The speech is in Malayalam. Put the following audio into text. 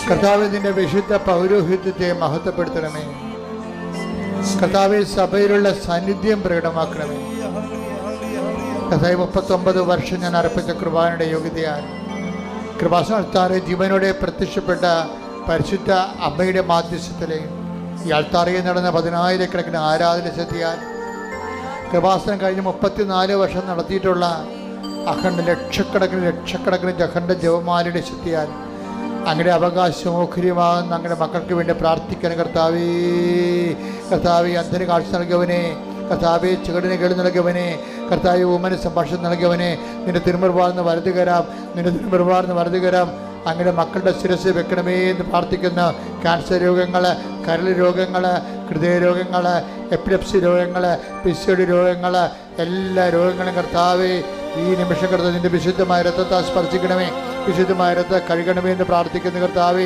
കർത്താവേ, നിന്റെ വിശുദ്ധ പൗരോഹിത്യത്തെ മഹത്വപ്പെടുത്തണമേ. കർത്താവേ, സഭയിലുള്ള സാന്നിധ്യം പ്രകടമാക്കണമേ. കർത്താവേ, 39 വർഷം ഞാൻ അർപ്പിച്ച കൃപാനയുടെ യോഗ്യതയാൽ കൃപാസനത്താറെ ജീവനോടെ പ്രത്യക്ഷപ്പെട്ട പരിശുദ്ധ അമ്മയുടെ മാധ്യസ്ഥത്തിലെ ഈ അൾത്താറയിൽ നടന്ന 10,000-കണക്കിന് ആരാധന ശക്തിയാൽ കൃപാസനം കഴിഞ്ഞ് 34 വർഷം നടത്തിയിട്ടുള്ള ലക്ഷക്കണക്കിന് അഖണ്ഡ ജപമാലയുടെ ശക്തിയാൽ അങ്ങയുടെ അവകാശമോഖര്യമാകുന്ന അങ്ങയുടെ മക്കൾക്ക് വേണ്ടി പ്രാർത്ഥിക്കാൻ കർത്താവേ. കർത്താവേ, അന്ധന് കാഴ്ച നൽകിയവനെ, കർത്താവേ, ചുവടിന് കേളി നൽകിയവനെ, കർത്താവേ, ഊമന് സംഭാഷണം നൽകിയവനെ, നിന്റെ തിരുമുറുവാർന്ന് വലതു കരം അങ്ങയുടെ മക്കളുടെ ശിരസ് വെക്കണമേ എന്ന് പ്രാർത്ഥിക്കുന്ന ക്യാൻസർ രോഗങ്ങൾ, കരൾ രോഗങ്ങൾ, ഹൃദയരോഗങ്ങൾ, എപ്പിലെപ്സി രോഗങ്ങൾ, പിസിഒഡി രോഗങ്ങൾ, എല്ലാ രോഗങ്ങളും കർത്താവേ ഈ നിമിഷം കർത്താവ് നിന്റെ വിശുദ്ധമായ രക്തത്താൽ സ്പർശിക്കണമേ, വിശുദ്ധമായ രക്തം കഴുകണമേ എന്ന് പ്രാർത്ഥിക്കുന്ന കർത്താവേ.